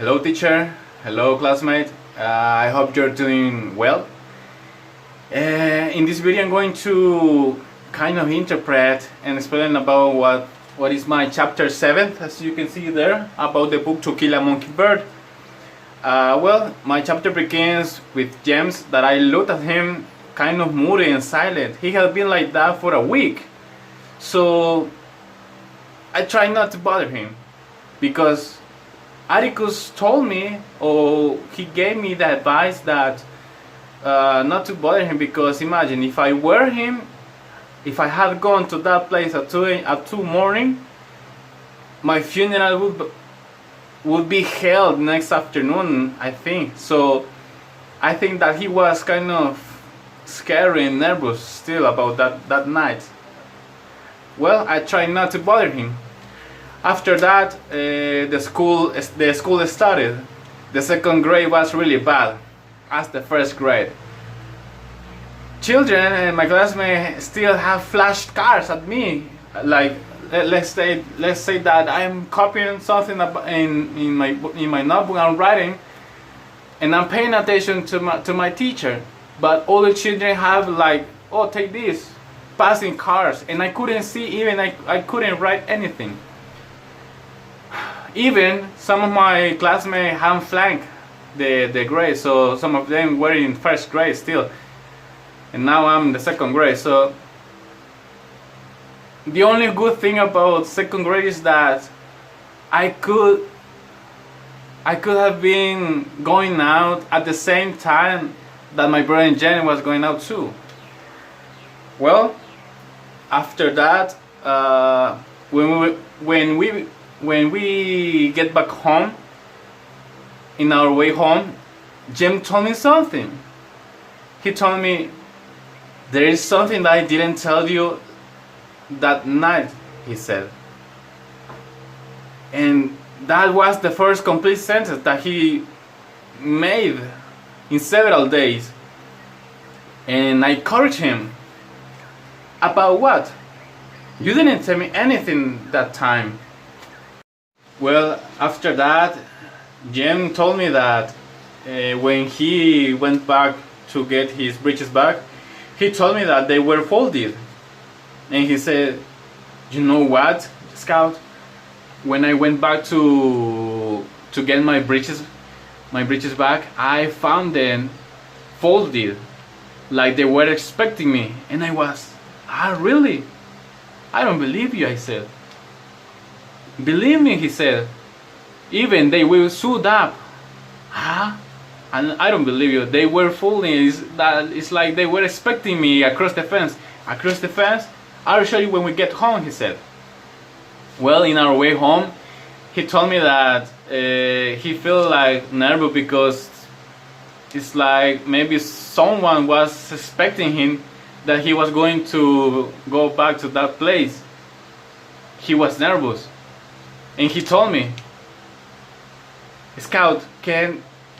Hello teacher, hello classmate, I hope you're doing well. In this video I'm going to kind of interpret and explain about what is my chapter 7, as you can see there, about the book To Kill a Mockingbird. Well, my chapter begins with James that I looked at him kind of moody and silent. He had been like that for a week. So I tried not to bother him because Atticus told me, or he gave me the advice that not to bother him, because imagine if I were him, if I had gone to that place at 2 morning, my funeral would be held next afternoon, I think. So I think that he was kind of scary and nervous still about that night. Well, I tried not to bother him. After that, the school started. The second grade was really bad as the first grade. Children and my classmates still have flashed cards at me, like let's say that I'm copying something in my notebook, I'm writing, and I'm paying attention to my teacher. But all the children have like, oh, take this, passing cards, and I couldn't see, even I couldn't write anything. Even some of my classmates have flanked the grade, so some of them were in first grade still, and now I'm in the second grade. So the only good thing about second grade is that I could have been going out at the same time that my brother Jenny was going out too. Well, after that, when we get back home, in our way home, Jim told me something. He told me, there is something that I didn't tell you that night, he said. And that was the first complete sentence that he made in several days. And I encouraged him. About what? You didn't tell me anything that time. Well, after that, Jem told me that when he went back to get his breeches back, he told me that they were folded. And he said, you know what, Scout? When I went back to get my breeches back, I found them folded, like they were expecting me. And I was, really? I don't believe you, I said. Believe me, he said. Even they will sewed up. Huh? And I don't believe you. They were fooling. It's like they were expecting me across the fence. Across the fence? I'll show you when we get home, he said. Well, in our way home, he told me that he felt like nervous because it's like maybe someone was expecting him that he was going to go back to that place. He was nervous. And he told me, Scout,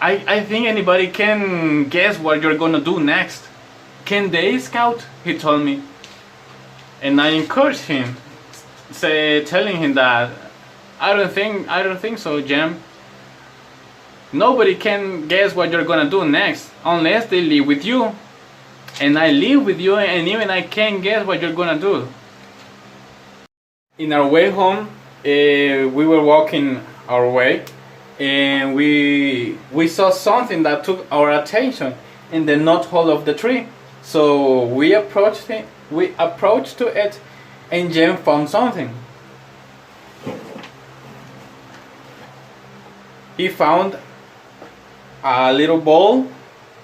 I think anybody can guess what you're gonna do next. Can they, Scout? He told me. And I encouraged him, telling him that I don't think so, Jem. Nobody can guess what you're gonna do next unless they live with you. And I live with you, and even I can't guess what you're gonna do. In our way home, we were walking our way, and we saw something that took our attention in the knothole of the tree. So we approached to it, and Jem found something. He found a little ball,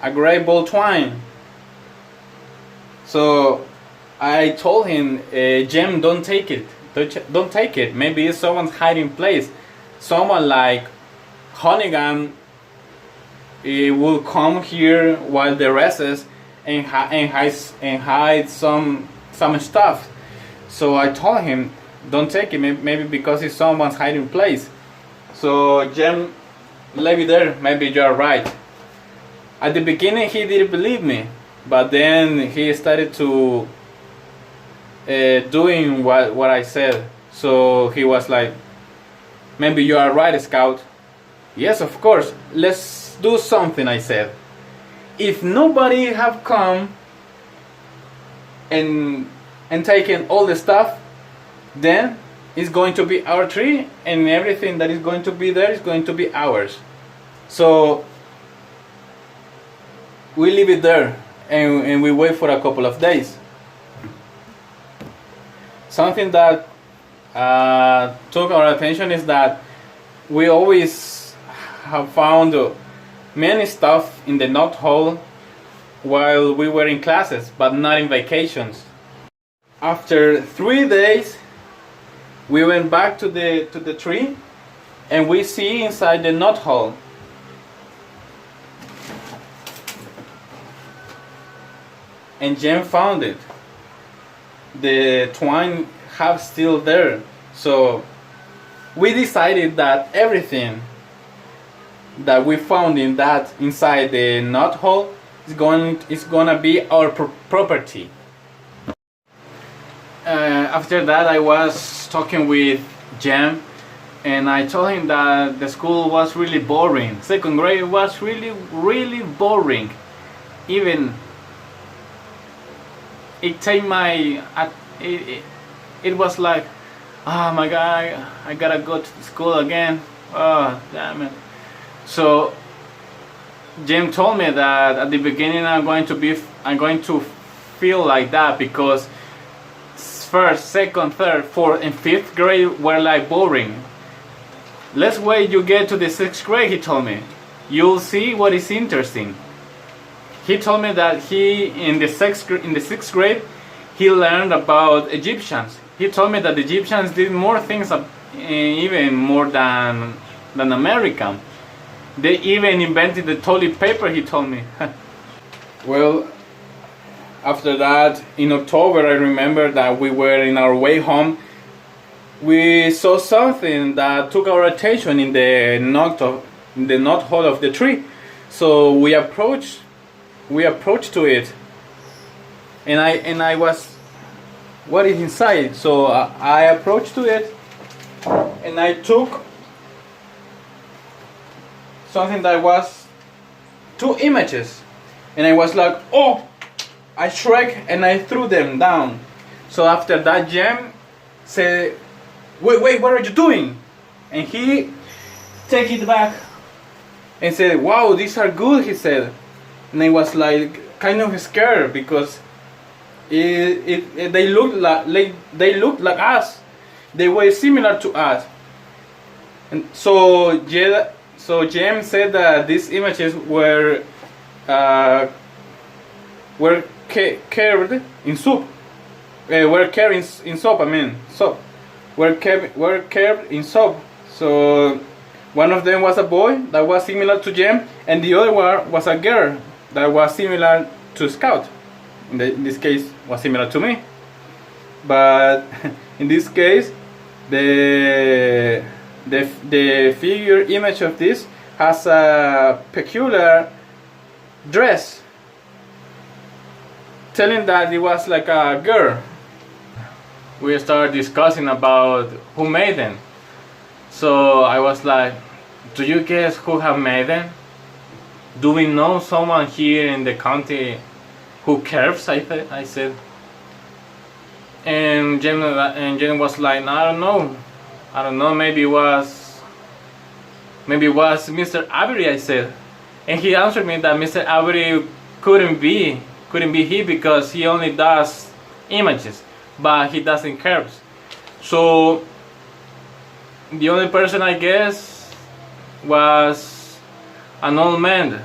a gray ball twine. So I told him, Jem, don't take it. Don't take it. Maybe it's someone's hiding place. Someone like Honeygan will come here while the recess and hide some stuff. So I told him, don't take it. Maybe because it's someone's hiding place. So Jem, leave it there. Maybe you're right. At the beginning, he didn't believe me, but then he started to doing what I said. So he was like, maybe you are right, Scout. Yes, of course. Let's do something, I said. If nobody have come and taken all the stuff, then it's going to be our tree, and everything that is going to be there is going to be ours. So we leave it there, and we wait for a couple of days. Something that took our attention is that we always have found many stuff in the nut hole while we were in classes, but not in vacations. After 3 days, we went back to the tree, and we see inside the nut hole and Jem found it. The twine have still there. So we decided that everything that we found inside the nut hole is gonna be our property. After that, I was talking with Jem, and I told him that the school was really boring. Second grade was really boring. Even it was like, oh my god, I gotta go to school again. Oh damn it. So Jim told me that at the beginning I'm going to feel like that, because first, second, third, fourth, and fifth grade were like boring. Let's wait you get to the sixth grade, he told me. You'll see what is interesting. He told me that in the sixth grade he learned about Egyptians. He told me that the Egyptians did more things, even more than American. They even invented the toilet paper, he told me. Well, after that, in October, I remember that we were in our way home. We saw something that took our attention in the nut hole of the tree. So we approached to it, and I was, what is inside? So I approached to it, and I took something that was 2 images, and I was like, oh, I shrieked and I threw them down. So after that, Jem said, wait, what are you doing? And he take it back and said, wow, these are good, he said. And I was like kind of scared, because they looked like us. They were similar to us. And so Jem said that these images were carved in soup. Were carved in soap. I mean, soap. Were carved in soap. So one of them was a boy that was similar to Jem, and the other one was a girl that was similar to Scout. In this case, was similar to me. But in this case, the figure image of this has a peculiar dress, telling that it was like a girl. We started discussing about who made them. So I was like, do you guess who have made them? Do we know someone here in the county who carves? I said. And Jen was like, I don't know, maybe it was Mr. Avery, I said. And he answered me that Mr. Avery couldn't be he, because he only does images, but he doesn't curves. So the only person, I guess, was an old man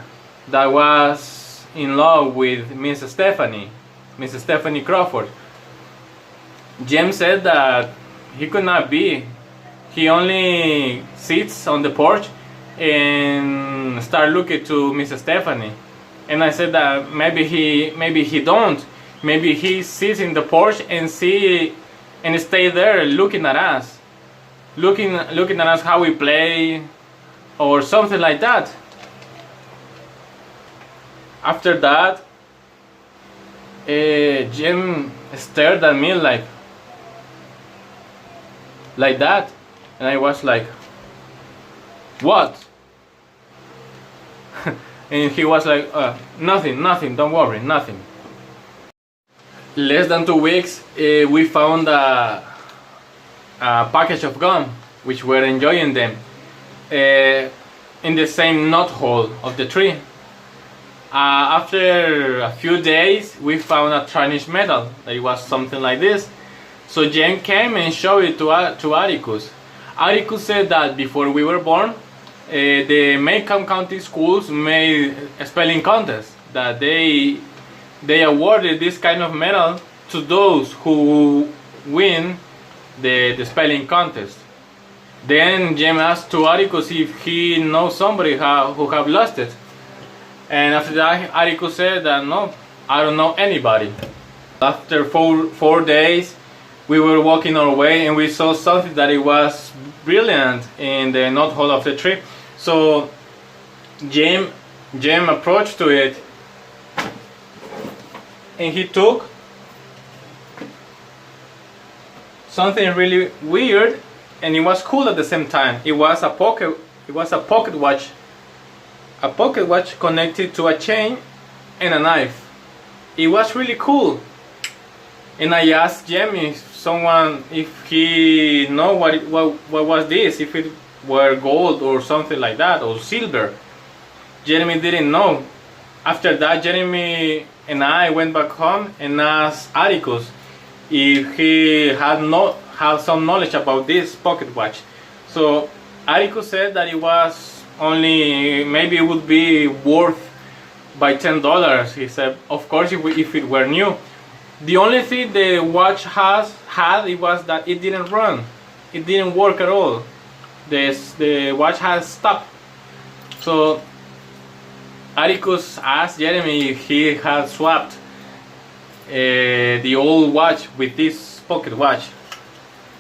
that was in love with Miss Stephanie Crawford. James said that he could not be. He only sits on the porch and start looking to Miss Stephanie. And I said that maybe he don't. Maybe he sits in the porch and stay there looking at us, looking at us how we play, or something like that. After that, Jim stared at me like that, and I was like, what? And he was like, nothing, don't worry, nothing. Less than 2 weeks, we found a package of gum, which we're enjoying them, in the same knot hole of the tree. After a few days, we found a tarnished metal. It was something like this. So Jen came and showed it to Atticus. Atticus said that before we were born, the Macomb County schools made a spelling contest, that they awarded this kind of medal to those who win the spelling contest. Then Jem asked to Atticus if he knows somebody who have lost it. And after that, Atticus said that no, I don't know anybody. After four days, we were walking our way and we saw something that it was brilliant in the knot hole of the tree. So Jem approached to it, and he took something really weird, and it was cool at the same time. It was a pocket watch. A pocket watch connected to a chain and a knife. It was really cool. And I asked Jamie if he know what was this, if it were gold or something like that, or silver. Jeremy didn't know. After that, Jeremy and I went back home and asked Atticus if he had some knowledge about this pocket watch. So Atticus said that it was only, maybe it would be worth by $10. He said, of course, if it were new. The only thing the watch had it was that it didn't run. It didn't work at all. The watch had stopped. So Atticus asked Jeremy if he had swapped the old watch with this pocket watch.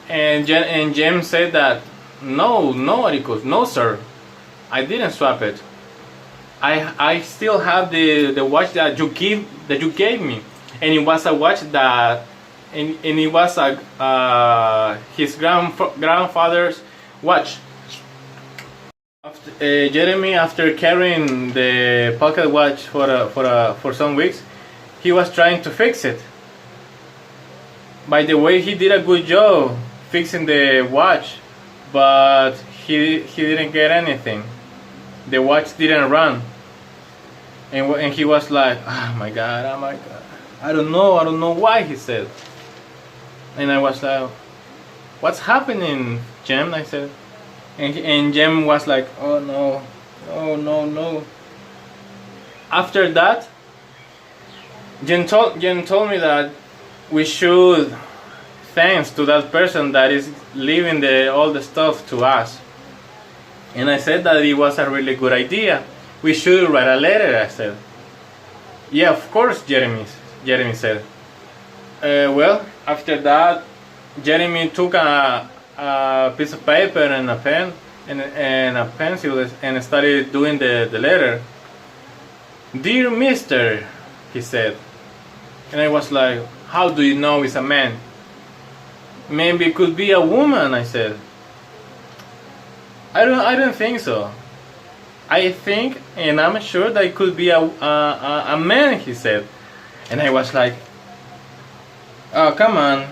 And James said that no, Atticus, no sir, I didn't swap it. I still have the watch that you gave me, and it was a watch that and it was his grandfather's watch. Jeremy, after carrying the pocket watch for some weeks, he was trying to fix it. By the way, he did a good job fixing the watch, but he didn't get anything. The watch didn't run, and he was like, oh my god, I don't know why, he said. And I was like, what's happening, Jem? I said. And Jem was like, oh no. After that, Jem told me that we should thanks to that person that is leaving all the stuff to us. And I said that it was a really good idea. We should write a letter, I said. Yeah, of course, Jeremy said. Well, after that, Jeremy took a piece of paper and a pen and a pencil and started doing the letter. Dear Mister, he said. And I was like, how do you know it's a man? Maybe it could be a woman, I said. I don't think so. I think, and I'm sure that it could be a man, he said. And I was like, oh, come on.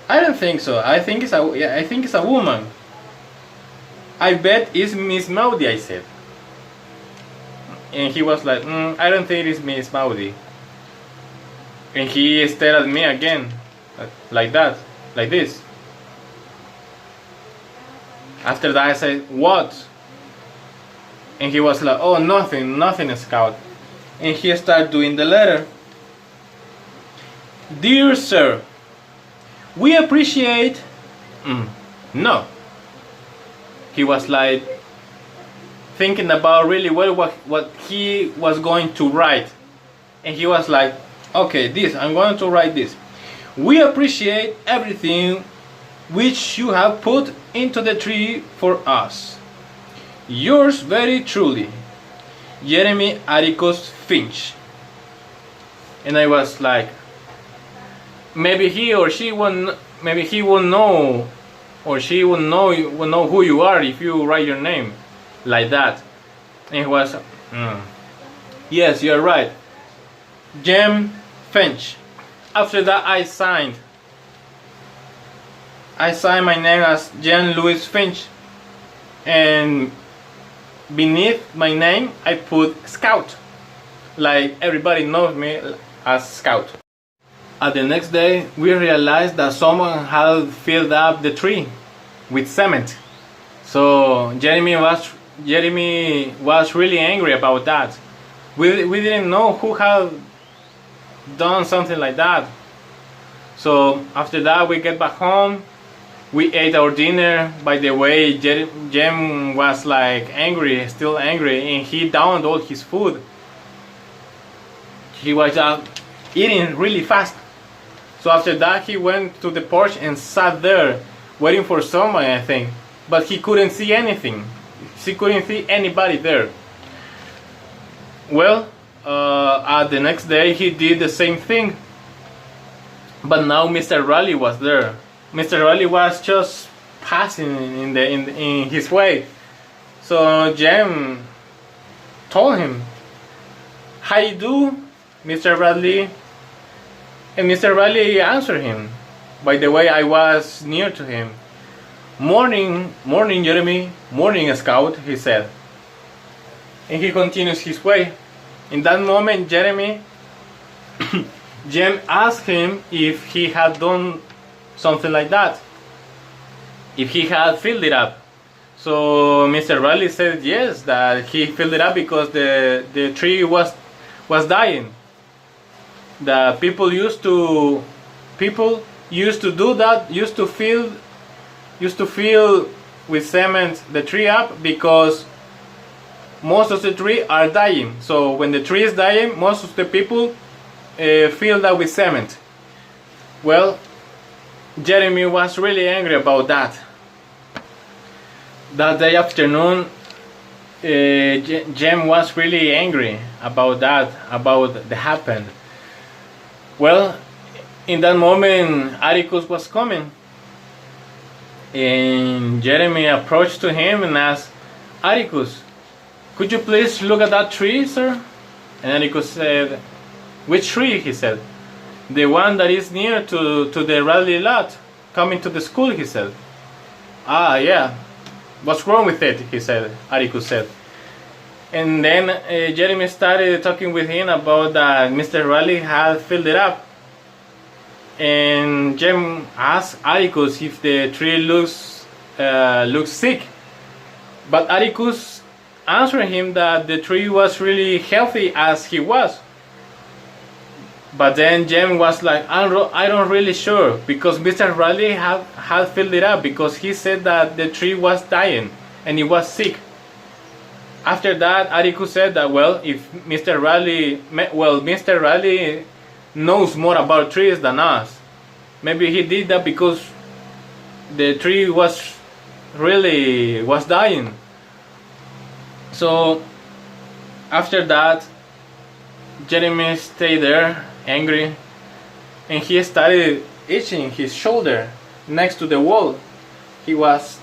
I don't think so. I think it's a woman. I bet it's Miss Maudie, I said. And he was like, I don't think it's Miss Maudie. And he stared at me again, like that, like this. After that I said, what? And he was like, oh, nothing, Scout. And he started doing the letter. Dear sir, we appreciate... No. He was like thinking about really well what he was going to write. And he was like, okay, I'm going to write this. We appreciate everything which you have put into the tree for us. Yours very truly, Jeremy Atticus Finch. And I was like, maybe he or she will know, or she will know who you are if you write your name like that. And he was, yes, you're right, Jem Finch. After that, I signed my name as Jem Louis Finch, and beneath my name I put Scout, like everybody knows me as Scout. The next day, we realized that someone had filled up the tree with cement. So Jeremy was really angry about that. We didn't know who had done something like that. So after that, we get back home. We ate our dinner. By the way, Jem was like angry, still angry, and he downed all his food. He was eating really fast. So after that, he went to the porch and sat there, waiting for someone, I think. But he couldn't see anything. He couldn't see anybody there. Well, the next day, he did the same thing. But now Mr. Raleigh was there. Mr. Raleigh was just passing in his way. So Jem told him, "How you do, Mr. Bradley?" And Mr. Raleigh answered him. By the way, I was near to him. Morning, Jeremy. Morning, Scout," he said. And he continues his way. In that moment, Jem asked him if he had done something like that, if he had filled it up. So Mr. Raleigh said yes, that he filled it up because the tree was dying. The people used to do that, used to fill with cement the tree up because most of the tree are dying. So when the tree is dying, most of the people fill that with cement. Well, Jeremy was really angry about that. That day afternoon, Jem was really angry about that, about the happened. Well, in that moment, Atticus was coming, and Jeremy approached to him and asked, "Atticus, could you please look at that tree, sir?" And Atticus said, "Which tree?" he said. "The one that is near to the Radley lot, coming to the school," he said. "Ah, yeah. What's wrong with it?" he said. Atticus said. And then Jeremy started talking with him about that Mr. Raleigh had filled it up. And Jem asked Atticus if the tree looks sick. But Atticus answered him that the tree was really healthy as he was. But then Jem was like, I don't really sure, because Mr. Raleigh had filled it up because he said that the tree was dying and it was sick. After that, Atticus said that, well, if Mr. Raleigh knows more about trees than us. Maybe he did that because the tree was dying. So after that, Jeremy stayed there, angry, and he started itching his shoulder next to the wall. He was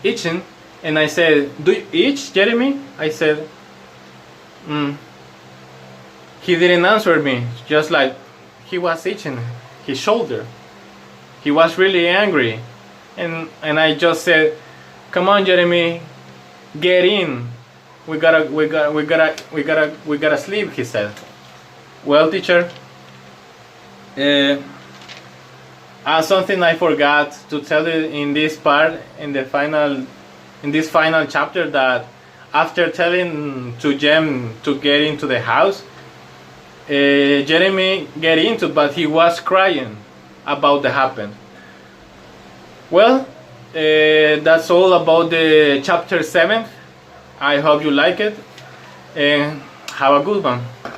itching. And I said, "Do you itch, Jeremy?" I said, He didn't answer me, just like he was itching his shoulder. He was really angry. And I just said, "Come on, Jeremy, get in. We gotta sleep," he said. "Well, teacher, something I forgot to tell you in this part, in this final chapter, that after telling to Jem to get into the house, Jeremy get into, but he was crying about the happened. Well, that's all about the chapter 7. I hope you like it, and have a good one.